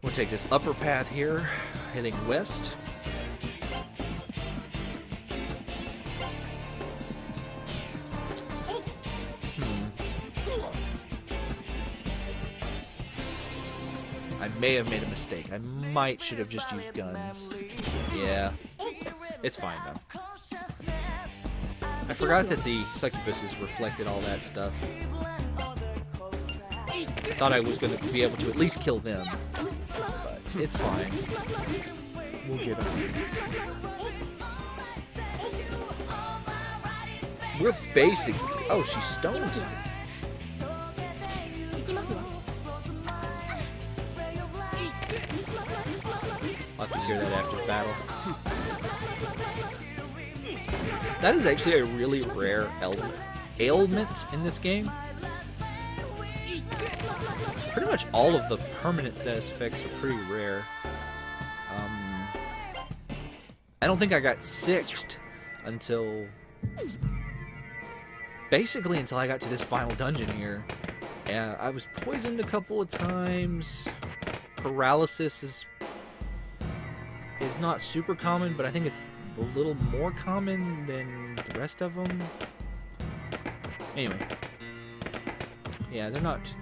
We'll take this upper path here, heading west. I may have made a mistake. I should have just used guns. Yeah. It's fine though. I forgot that the succubuses reflected all that stuff. I thought I was going to be able to at least kill them. But it's fine. We'll get on. We're basically... Oh, she's stoned. I'll have to hear that after the battle. That is actually a really rare ailment in this game. Pretty much all of the permanent status effects are pretty rare. I don't think I got sicked until... Basically until I got to this final dungeon here. I was poisoned a couple of times. Paralysis is not super common, but I think it's a little more common than the rest of them. Anyway. Yeah, they're not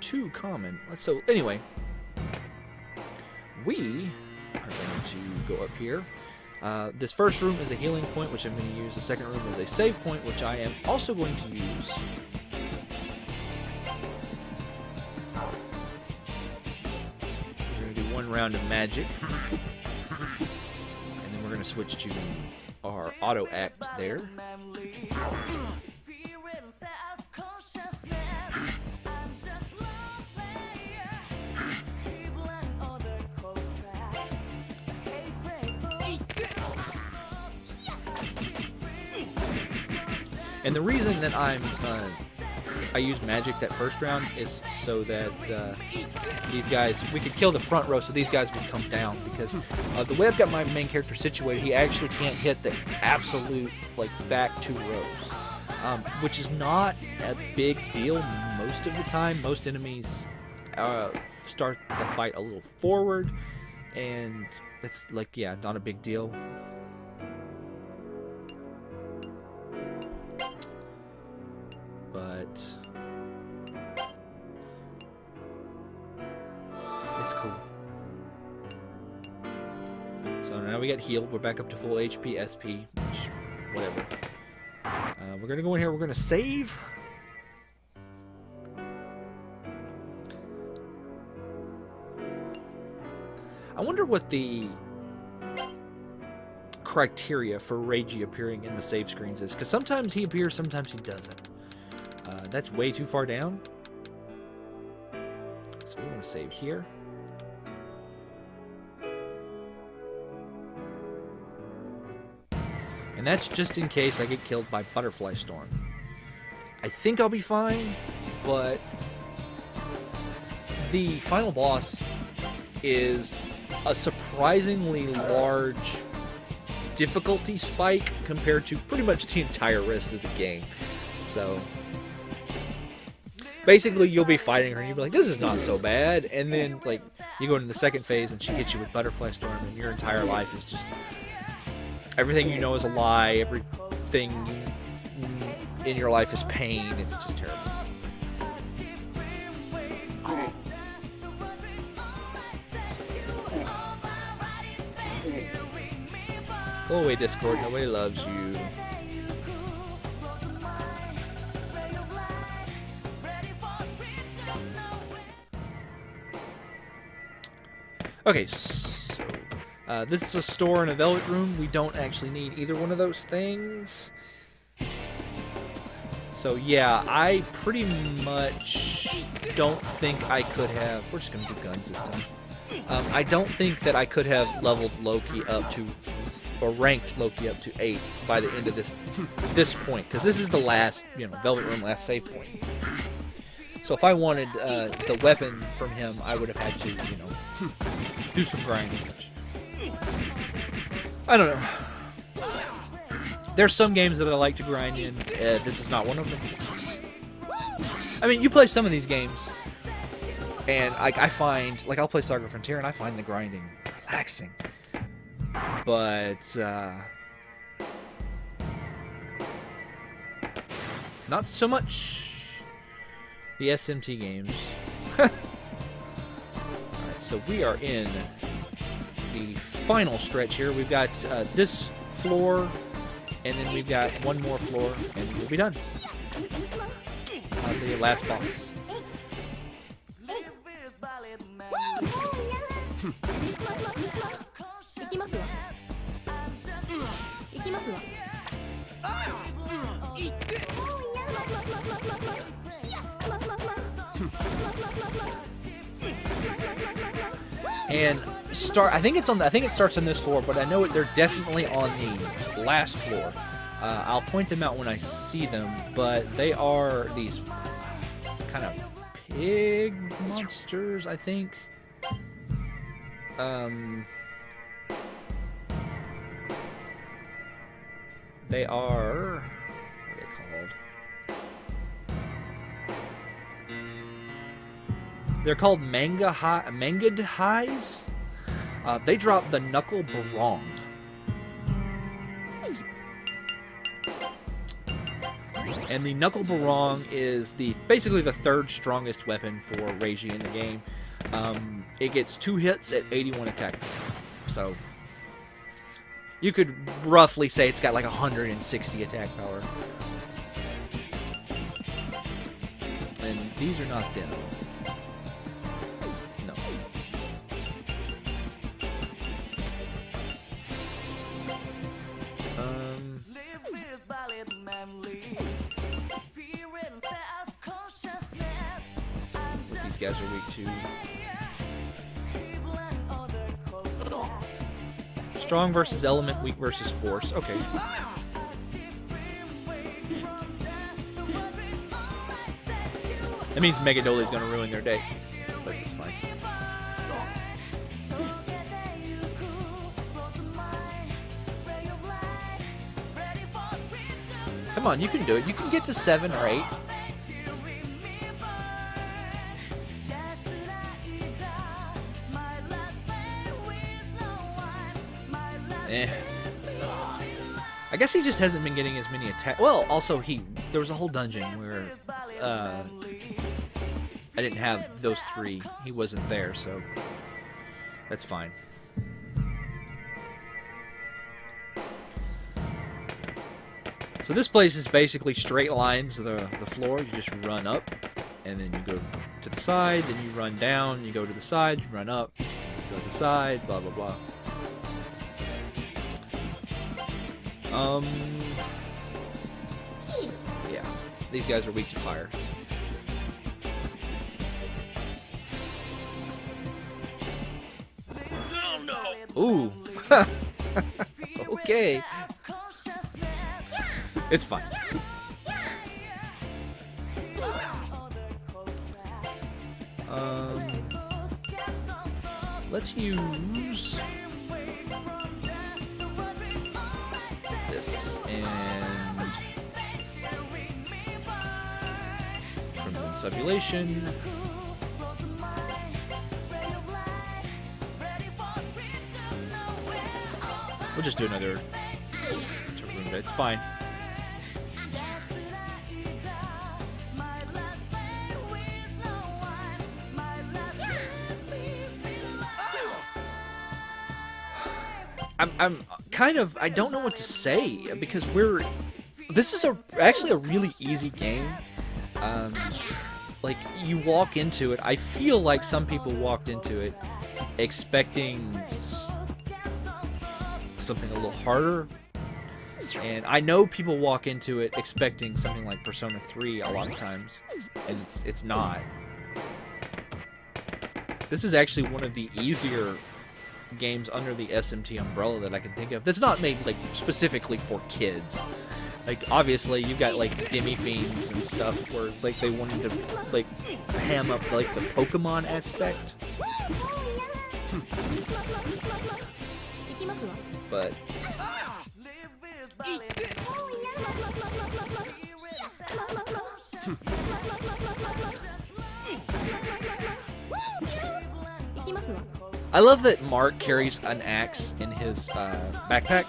too common. So, anyway. We are going to go up here. This first room is a healing point, which I'm going to use. The second room is a save point, which I am also going to use. We're going to do one round of magic. And then we're going to switch to our auto act there. And the reason that I use magic that first round is so that these guys, we could kill the front row so these guys would come down, because the way I've got my main character situated, he actually can't hit the absolute like back two rows, which is not a big deal most of the time. Most enemies start the fight a little forward, and it's like, yeah, not a big deal. But it's cool. So now we got healed. We're back up to full HP, SP, which, whatever. We're gonna go in here. We're gonna save. I wonder what the criteria for Reiji appearing in the save screens is, because sometimes he appears, sometimes he doesn't. That's way too far down. So we want to save here. And that's just in case I get killed by Butterfly Storm. I think I'll be fine, but the final boss is a surprisingly large difficulty spike compared to pretty much the entire rest of the game. So basically, you'll be fighting her and you'll be like, this is not so bad. And then, like, you go into the second phase and she hits you with Butterfly Storm, and your entire life is just... Everything you know is a lie. Everything in your life is pain. It's just terrible. Go away, Discord. Nobody loves you. Okay, so this is a store and a velvet room. We don't actually need either one of those things. So yeah, I pretty much don't think I could have... We're just going to do guns this time. I don't think that I could have leveled Loki up to... or ranked Loki up to 8 by the end of this point. Because this is the last, velvet room, last save point. So if I wanted the weapon from him, I would have had to, do some grinding. I don't know. There's some games that I like to grind in. This is not one of them. I mean, you play some of these games, And I find, like, I'll play Saga Frontier and I find the grinding relaxing. But not so much the SMT games. Alright, so we are in the final stretch here. We've got this floor, and then we've got one more floor, and we'll be done. The last boss. And I think it starts on this floor, but I know they're definitely on the last floor. I'll point them out when I see them, but they are these kind of pig monsters, I think. They are, what are they called? They're called Mangadhais. They drop the Knuckle Barong. And the Knuckle Barong is basically the third strongest weapon for Reiji in the game. It gets 2 hits at 81 attack. So you could roughly say it's got like 160 attack power. And these are not them. No. Let's see what these guys are weak to. Strong versus element, weak versus force. Okay. That means Megadoli is going to ruin their day, but it's fine. Come on, you can do it. You can get to 7 or 8. I guess he just hasn't been getting as many attacks. Well, also there was a whole dungeon where I didn't have those 3. He wasn't there, so that's fine. So this place is basically straight lines of the floor. You just run up, and then you go to the side, then you run down, you go to the side, you run up, you go to the side, blah, blah, blah. Yeah, these guys are weak to fire. Ooh. Okay. It's fine. Let's use this and Crimson Subulation. We'll just do another Tarunda. It's fine. I'm kind of, I don't know what to say, because this is actually a really easy game. Like, you walk into it, I feel like some people walked into it expecting something a little harder, and I know people walk into it expecting something like Persona 3 a lot of times, and it's not. This is actually one of the easier games under the SMT umbrella that I can think of that's not made like specifically for kids. Like, obviously you've got like Demi Fiends and stuff where like they wanted to like ham up like the Pokemon aspect. But I love that Mark carries an axe in his backpack.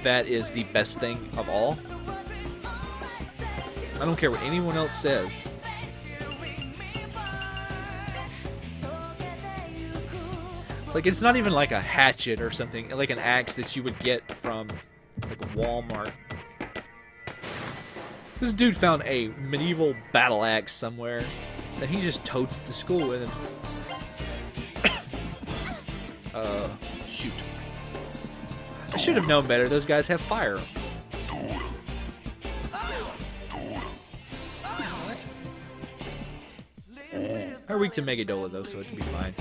That is the best thing of all. I don't care what anyone else says. Like, it's not even like a hatchet or something, like an axe that you would get from like Walmart. This dude found a medieval battle axe somewhere that he just totes it to school with him. Shoot. I should have known better. Those guys have fire. They're weak to Megadola though, so it should be fine.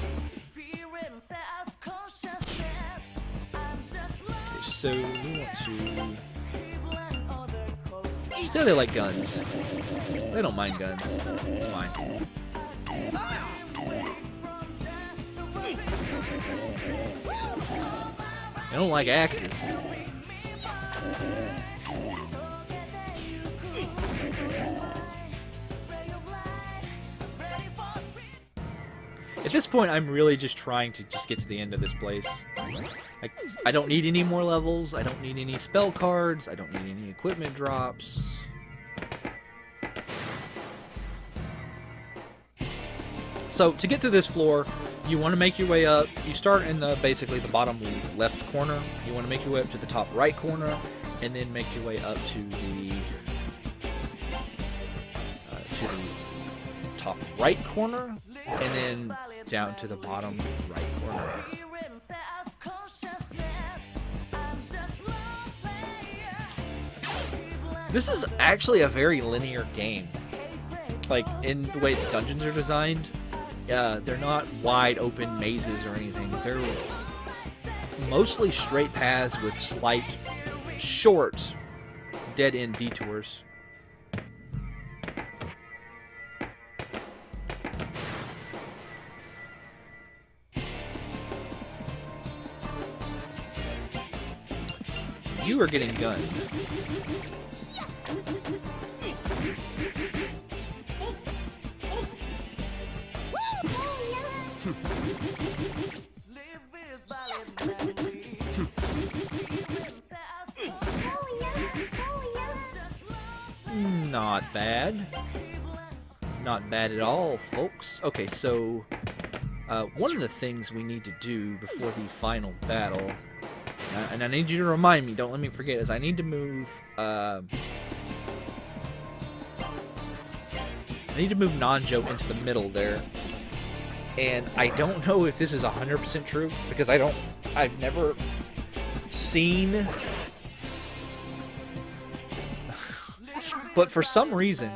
Okay, so we want to... So they like guns. They don't mind guns. It's fine. They don't like axes. At this point, I'm really just trying to just get to the end of this place. I don't need any more levels. I don't need any spell cards. I don't need any equipment drops. So to get through this floor, you want to make your way up. You start in the basically the bottom left corner. You want to make your way up to the top right corner, and then make your way up to the top right corner, and then down to the bottom right corner. This is actually a very linear game. Like, in the way its dungeons are designed, they're not wide open mazes or anything. They're mostly straight paths with slight, short, dead-end detours. You are getting gunned. Not bad. Not bad at all, folks. Okay, so one of the things we need to do before the final battle, and I need you to remind me, don't let me forget, is I need to move Nanjo into the middle there. And I don't know if this is 100% true, because I've never seen, but for some reason,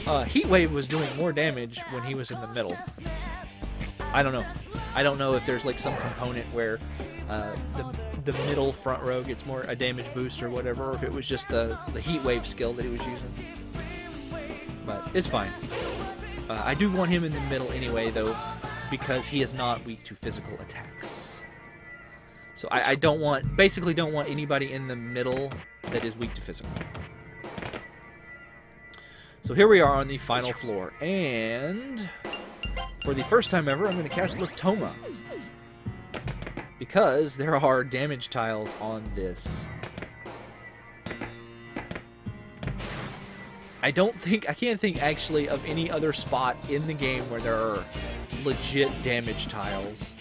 Heatwave was doing more damage when he was in the middle. I don't know. I don't know if there's like some component where the middle front row gets more a damage boost or whatever, or if it was just the Heatwave skill that he was using. But it's fine. I do want him in the middle anyway, though, because he is not weak to physical attacks. So I basically don't want anybody in the middle that is weak to physical. So here we are on the final floor, and for the first time ever, I'm going to cast Liftoma, because there are damage tiles on this. I can't think actually of any other spot in the game where there are legit damage tiles.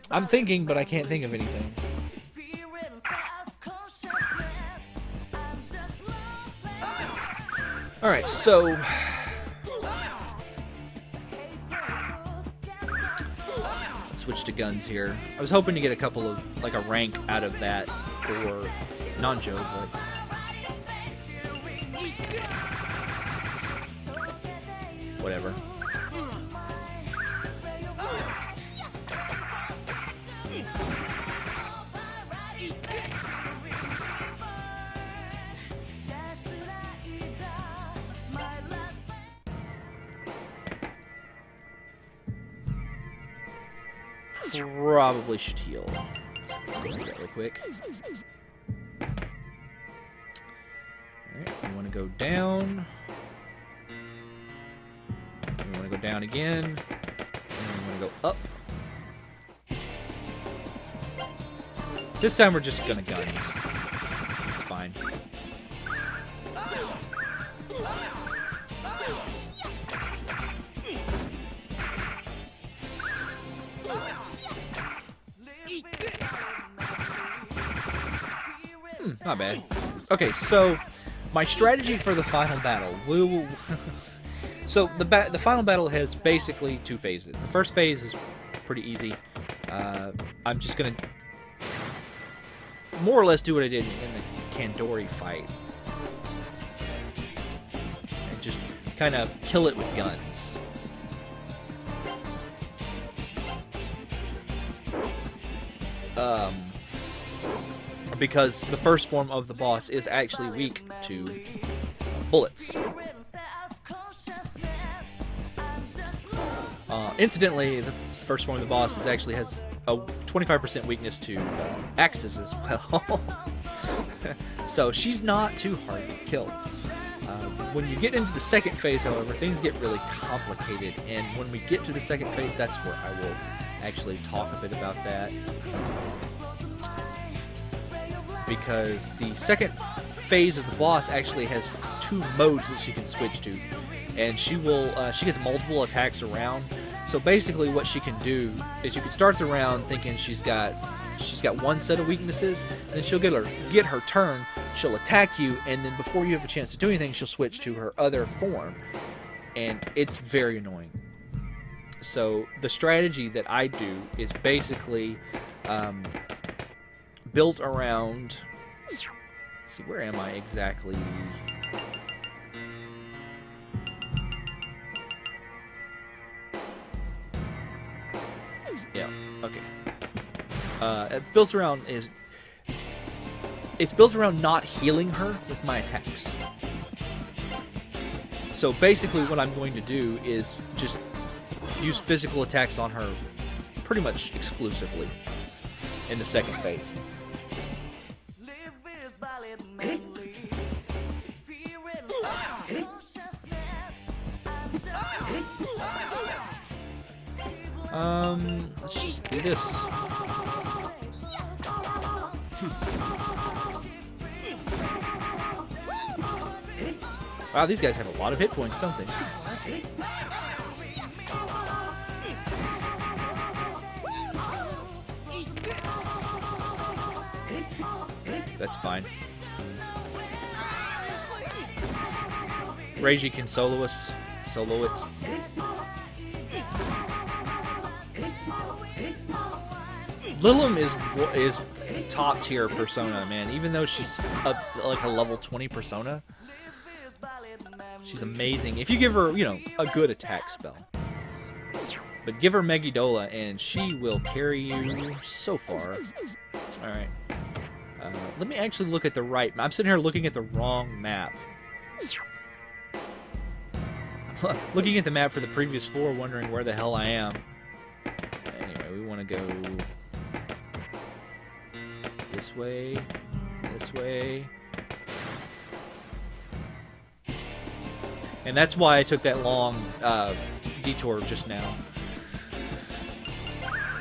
I'm thinking, but I can't think of anything. Alright, so let's switch to guns here. I was hoping to get a couple of, like, a rank out of that for Nanjo, but whatever. Probably should heal. do that real quick. Alright, we want to go down. We want to go down again. And we want to go up. This time we're just gonna guns. It's fine. Not bad. Okay, so my strategy for the final battle. So the final battle has basically 2 phases. The first phase is pretty easy. I'm just gonna more or less do what I did in the Kandori fight, and just kind of kill it with guns. Because the first form of the boss is actually weak to bullets. Incidentally, the first form of the boss actually has a 25% weakness to axes as well. So she's not too hard to kill. When you get into the second phase, however, things get really complicated, and when we get to the second phase, that's where I will actually talk a bit about that. Because the second phase of the boss actually has 2 modes that she can switch to, and she gets multiple attacks around. So basically what she can do is you can start the round thinking she's got one set of weaknesses, and then she'll get her turn, she'll attack you, and then before you have a chance to do anything, she'll switch to her other form, and it's very annoying. So the strategy that I do is basically built around, let's see, where am I exactly? Yeah, okay. It's built around not healing her with my attacks. So basically what I'm going to do is just use physical attacks on her pretty much exclusively in the second phase. Let's just do this. Wow, these guys have a lot of hit points, don't they? That's fine. Reiji can solo it. Lilim is top tier persona, man. Even though she's like a level 20 persona, she's amazing. If you give her, a good attack spell. But give her Megiddola and she will carry you so far. Alright. Let me actually look at the right map. I'm sitting here looking at the wrong map. Looking at the map for the previous floor, wondering where the hell I am. Anyway, we want to go this way, this way. And that's why I took that long detour just now.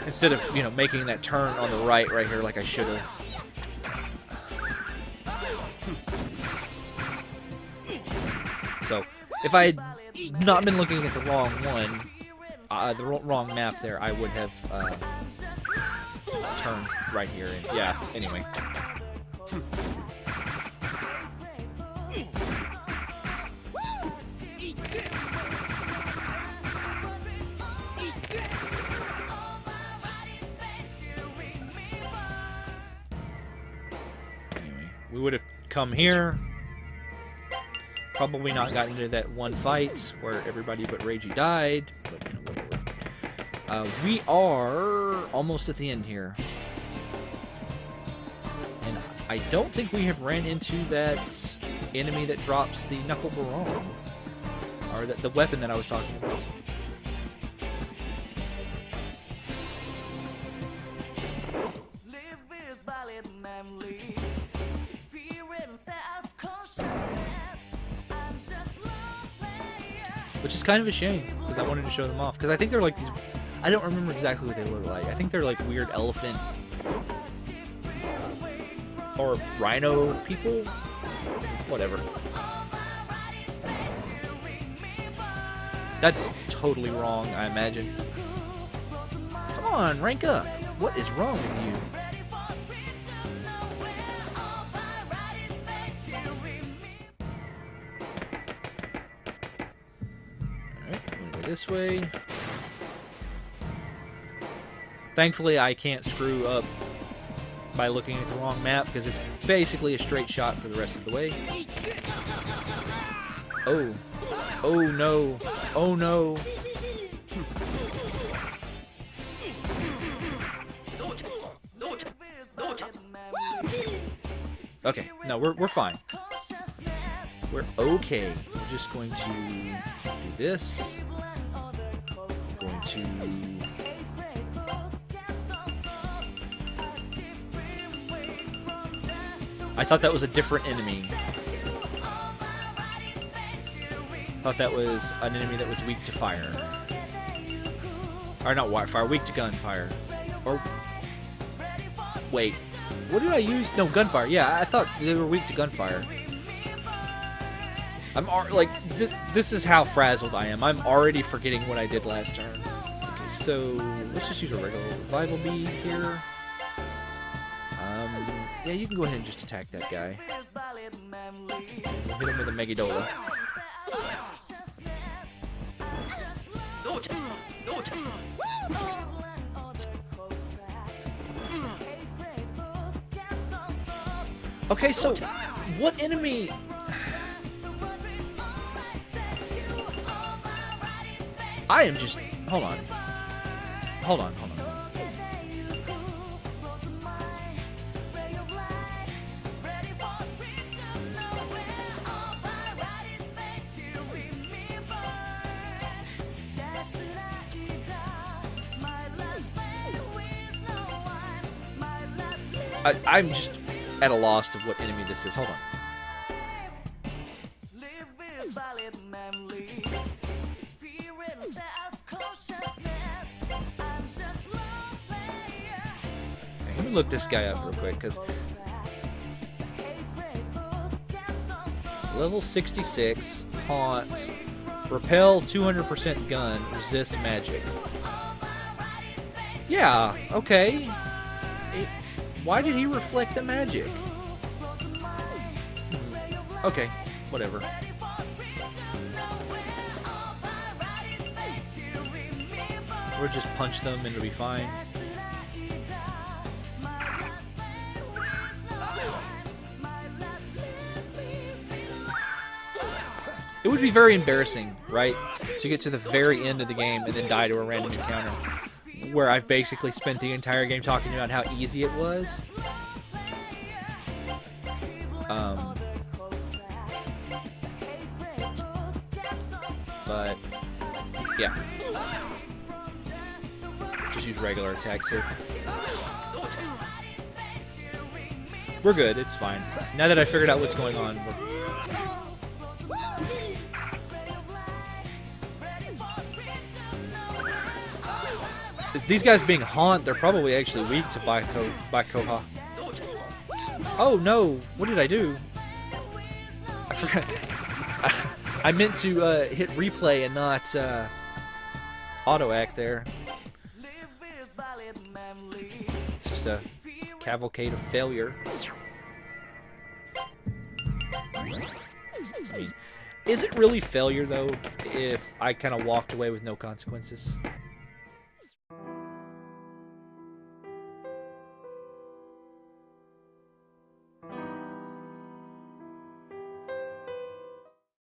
Instead of, making that turn on the right here like I should have. So, if I had not been looking at the wrong one, the wrong map there, I would have turned right here. And, yeah, anyway. Anyway, we would have come here. Probably not gotten into that one fight where everybody but Reiji died, but whatever. We are almost at the end here. And I don't think we have ran into that enemy that drops the Knuckle Barong. Or the weapon that I was talking about. which is kind of a shame because I wanted to show them off. Because I think they're like these. I don't remember exactly what they look like. I think they're like weird elephant or rhino people. Whatever. That's totally wrong, I imagine. Come on, rank up. What is wrong with you? Alright, I'm gonna go this way. Thankfully, I can't screw up by looking at the wrong map because it's basically a straight shot for the rest of the way. Oh. Oh no. Oh no. Okay, no, we're fine. We're okay. We're just going to do this. We're going to... I thought that was a different enemy. Thought that was an enemy that was weak to fire. Or not fire, weak to gunfire. Or... Wait. What did I use? No, gunfire. Yeah, I thought they were weak to gunfire. I'm like, this is how frazzled I am. I'm already forgetting what I did last turn. Okay, so let's just use a regular revival bead here. Yeah, you can go ahead and just attack that guy. We'll hit him with a Megadola. Okay, so what enemy? I am just... Hold on. Hold on, hold on. I'm just at a loss of what enemy this is. Hold on. Let me look this guy up real quick, because level 66, haunt, repel 200% gun, resist magic. Yeah, okay. Why did he reflect the magic? Okay, whatever. Or just punch them and it'll be fine. It would be very embarrassing, right? To get to the very end of the game and then die to a random encounter. Where I've basically spent the entire game talking about how easy it was. But yeah, just use regular attacks here. We're good, it's fine. Now that I figured out what's going on, these guys being haunt, they're probably actually weak to Koha. Oh no, what did I do? I forgot. I meant to hit replay and not auto act there. It's just a cavalcade of failure. I mean, is it really failure though if I kind of walked away with no consequences?